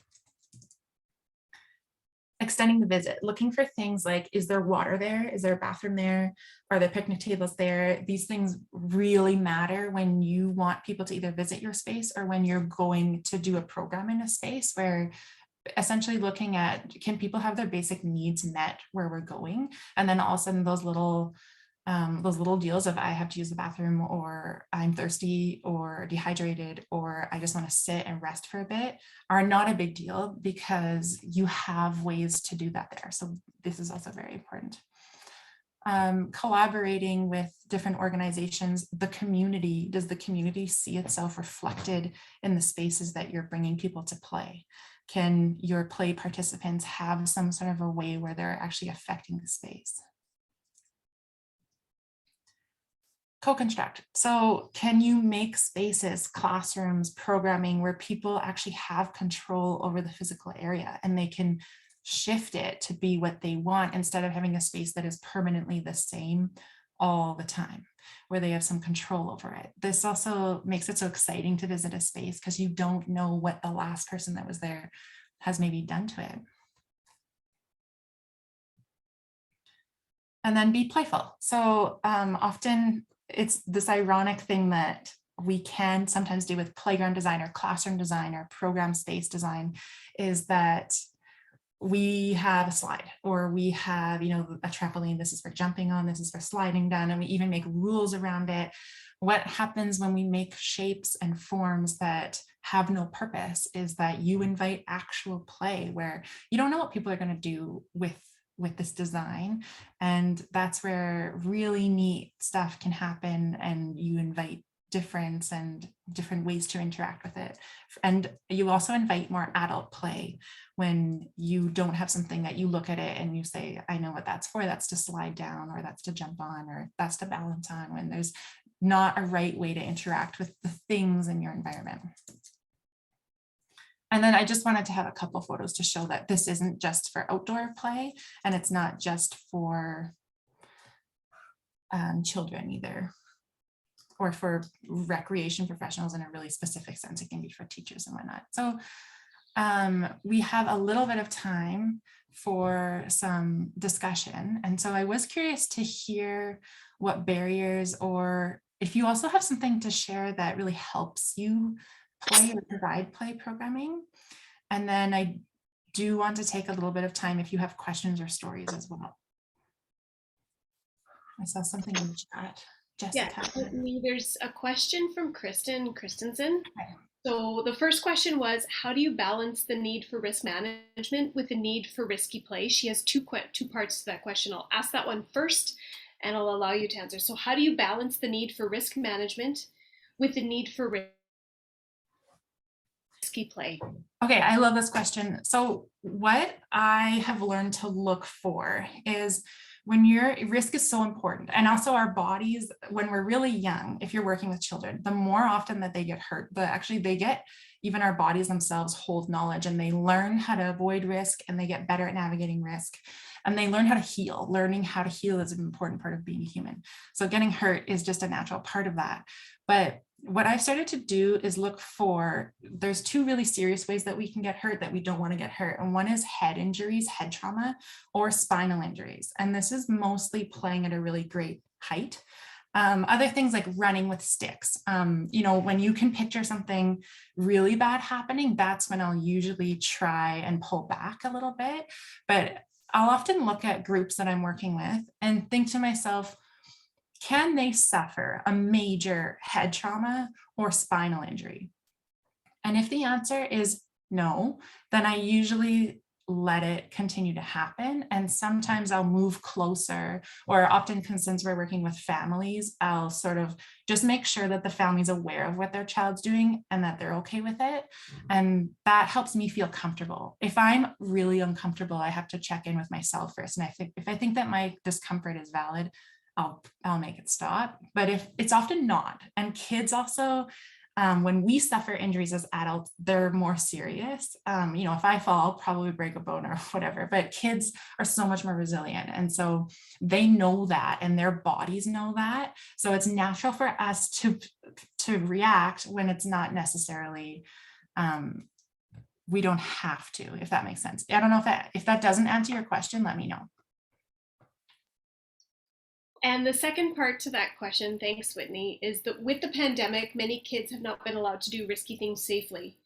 Speaker 2: Extending the visit, looking for things like, is there water there? Is there a bathroom there? Are there picnic tables there? These things really matter when you want people to either visit your space or when you're going to do a program in a space, where essentially looking at, can people have their basic needs met where we're going? And then all of a sudden those little deals of, I have to use the bathroom, or I'm thirsty or dehydrated, or I just want to sit and rest for a bit, are not a big deal, because you have ways to do that there. So this is also very important. Collaborating with different organizations, the community. Does the community see itself reflected in the spaces that you're bringing people to play? Can your play participants have some sort of a way where they're actually affecting the space? Co-construct. So can you make spaces, classrooms, programming, where people actually have control over the physical area and they can shift it to be what they want, instead of having a space that is permanently the same all the time, where they have some control over it? This also makes it so exciting to visit a space, because you don't know what the last person that was there has maybe done to it. And then be playful. So often it's this ironic thing that we can sometimes do with playground design or classroom design or program space design, is that we have a slide, or we have, a trampoline. This is for jumping on, this is for sliding down, and we even make rules around it. What happens when we make shapes and forms that have no purpose is that you invite actual play, where you don't know what people are going to do with this design. And that's where really neat stuff can happen, and you invite difference and different ways to interact with it. And you also invite more adult play when you don't have something that you look at it and you say, I know what that's for. That's to slide down, or that's to jump on, or that's to balance on, when there's not a right way to interact with the things in your environment. And then I just wanted to have a couple photos to show that this isn't just for outdoor play, and it's not just for children either, or for recreation professionals in a really specific sense. It can be for teachers and whatnot. So we have a little bit of time for some discussion. And so I was curious to hear what barriers, or if you also have something to share that really helps you play or provide play programming. And then I do want to take a little bit of time if you have questions or stories as well. I saw something in the chat. Jessica.
Speaker 1: Yeah, there's a question from Kristen Christensen.
Speaker 2: Okay.
Speaker 1: So the first question was, how do you balance the need for risk management with the need for risky play? She has two parts to that question. I'll ask that one first, and I'll allow you to answer. So how do you balance the need for risk management with the need for risky play?
Speaker 2: Okay, I love this question. So what I have learned to look for is, when risk is so important, and also our bodies, when we're really young, if you're working with children, the more often that they get hurt, even our bodies themselves hold knowledge, and they learn how to avoid risk, and they get better at navigating risk, and they learn how to heal. Learning how to heal is an important part of being a human. So getting hurt is just a natural part of that. But what I've started to do is look for, there's two really serious ways that we can get hurt, that we don't want to get hurt. And one is head injuries, head trauma, or spinal injuries. And this is mostly playing at a really great height. Other things like running with sticks. When you can picture something really bad happening, that's when I'll usually try and pull back a little bit. But I'll often look at groups that I'm working with and think to myself, can they suffer a major head trauma or spinal injury? And if the answer is no, then I usually let it continue to happen. And sometimes I'll move closer, or often since we're working with families, I'll sort of just make sure that the family's aware of what their child's doing and that they're okay with it. And that helps me feel comfortable. If I'm really uncomfortable, I have to check in with myself first. And I think if I think that my discomfort is valid, I'll make it stop. But if it's often not, and kids also, when we suffer injuries as adults, they're more serious. If I fall, I'll probably break a bone or whatever, but kids are so much more resilient. And so they know that, and their bodies know that. So it's natural for us to react when it's not necessarily, we don't have to, if that makes sense. I don't know if that doesn't answer your question, let me know.
Speaker 1: And the second part to that question, thanks, Whitney, is that with the pandemic, many kids have not been allowed to do risky things safely.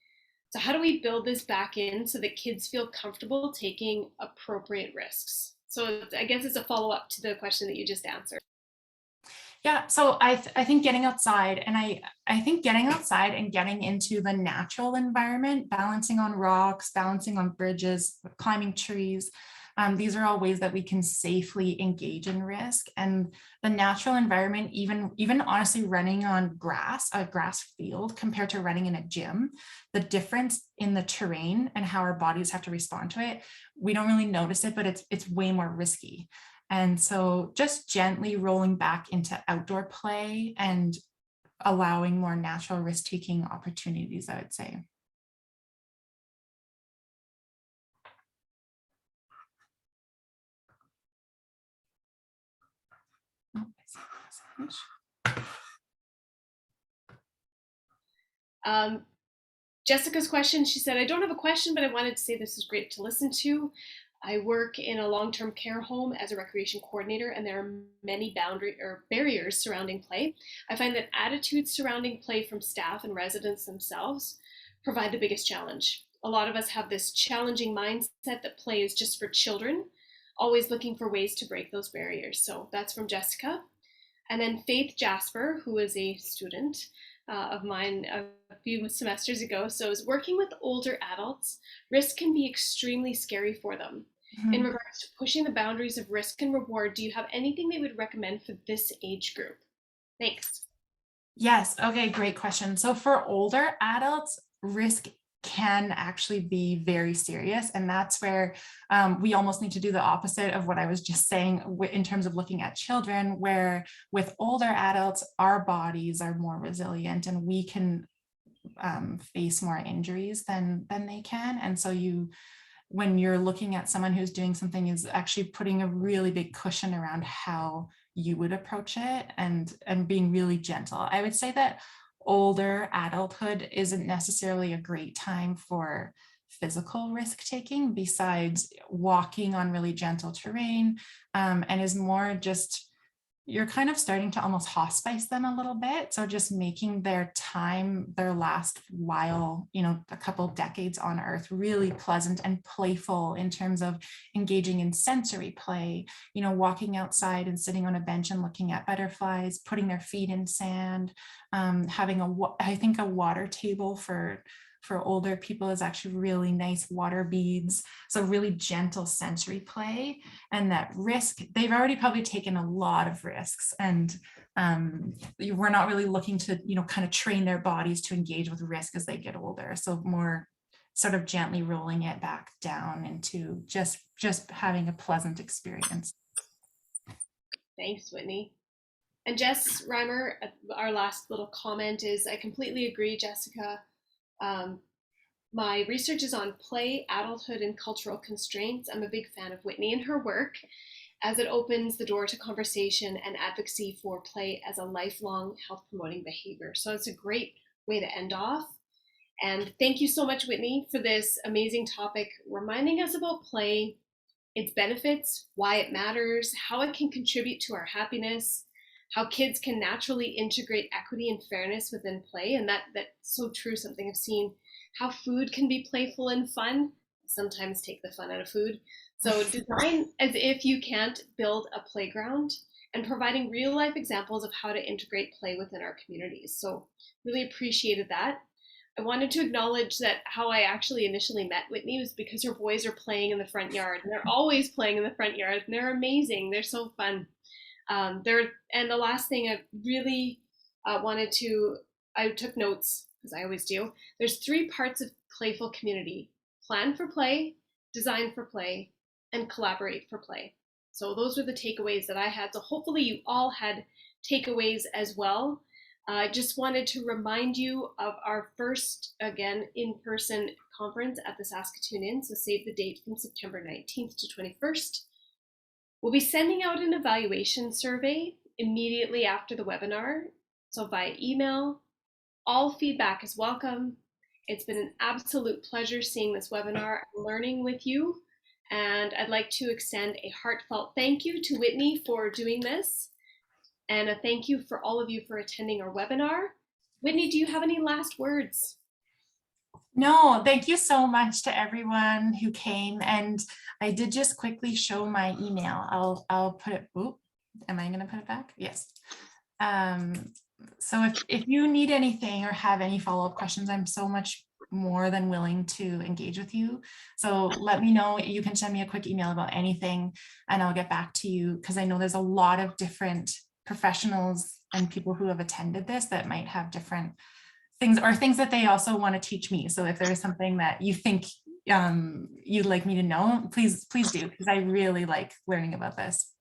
Speaker 1: So how do we build this back in so that kids feel comfortable taking appropriate risks? So I guess it's a follow-up to the question that you just answered.
Speaker 2: Yeah, so I think getting outside, and I think getting outside and getting into the natural environment, balancing on rocks, balancing on bridges, climbing trees, these are all ways that we can safely engage in risk. And the natural environment, even honestly running on a grass field compared to running in a gym, the difference in the terrain and how our bodies have to respond to it, we don't really notice it, but it's way more risky. And so just gently rolling back into outdoor play and allowing more natural risk-taking opportunities, I would say.
Speaker 1: Jessica's question, she said, I don't have a question, but I wanted to say this is great to listen to. I work in a long-term care home as a recreation coordinator, and there are many barriers surrounding play. I find that attitudes surrounding play from staff and residents themselves provide the biggest challenge. A lot of us have this challenging mindset that play is just for children, always looking for ways to break those barriers. So that's from Jessica. And then Faith Jasper, who is a student of mine a few semesters ago, so is working with older adults. Risk can be extremely scary for them.
Speaker 2: Mm-hmm.
Speaker 1: In regards to pushing the boundaries of risk and reward, do you have anything they would recommend for this age group? Thanks.
Speaker 2: Yes. Okay. Great question. So for older adults, risk can actually be very serious. And that's where we almost need to do the opposite of what I was just saying in terms of looking at children, where with older adults, our bodies are more resilient and we can face more injuries than they can. And so when you're looking at someone who's doing something, is actually putting a really big cushion around how you would approach it and being really gentle. I would say that older adulthood isn't necessarily a great time for physical risk taking besides walking on really gentle terrain, and is more just, you're kind of starting to almost hospice them a little bit. So just making their time, their last while, a couple decades on earth, really pleasant and playful in terms of engaging in sensory play, walking outside and sitting on a bench and looking at butterflies, putting their feet in sand, having I think a water table for older people is actually really nice, water beads. So really gentle sensory play, and that risk, they've already probably taken a lot of risks, and we're not really looking to, kind of train their bodies to engage with risk as they get older. So more sort of gently rolling it back down into just having a pleasant experience.
Speaker 1: Thanks, Whitney. And Jess Reimer, our last little comment is, I completely agree, Jessica. My research is on play, adulthood, and cultural constraints. I'm a big fan of Whitney and her work, as it opens the door to conversation and advocacy for play as a lifelong health promoting behavior. So it's a great way to end off. And thank you so much, Whitney, for this amazing topic, reminding us about play, its benefits, why it matters, how it can contribute to our happiness, how kids can naturally integrate equity and fairness within play. And that's so true, something I've seen, how food can be playful and fun. sometimes take the fun out of food. So design as if you can't build a playground and providing real life examples of how to integrate play within our communities. So really appreciated that. I wanted to acknowledge that how I actually initially met Whitney was because her boys are playing in the front yard, and they're always playing in the front yard, and they're amazing. They're so fun. And the last thing I really wanted to, I took notes because I always do. There's 3 parts of playful community: plan for play, design for play, and collaborate for play. So those were the takeaways that I had. So hopefully you all had takeaways as well. I just wanted to remind you of our first, again, in-person conference at the Saskatoon Inn. So save the date from September 19th to 21st. We'll be sending out an evaluation survey immediately after the webinar. So via email. All feedback is welcome. It's been an absolute pleasure seeing this webinar and learning with you. And I'd like to extend a heartfelt thank you to Whitney for doing this. And a thank you for all of you for attending our webinar. Whitney, do you have any last words?
Speaker 2: No, thank you so much to everyone who came. And I did just quickly show my email. I'll put it, oop, am I gonna put it back? Yes. So if you need anything or have any follow-up questions, I'm so much more than willing to engage with you. So let me know. You can send me a quick email about anything and I'll get back to you, because I know there's a lot of different professionals and people who have attended this that might have different things or things that they also want to teach me. So if there is something that you think you'd like me to know, please do, because I really like learning about this.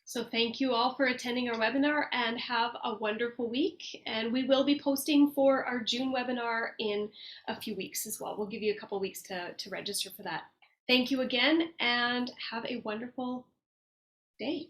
Speaker 1: So thank you all for attending our webinar and have a wonderful week. And we will be posting for our June webinar in a few weeks as well. We'll give you a couple weeks to register for that. Thank you again and have a wonderful day.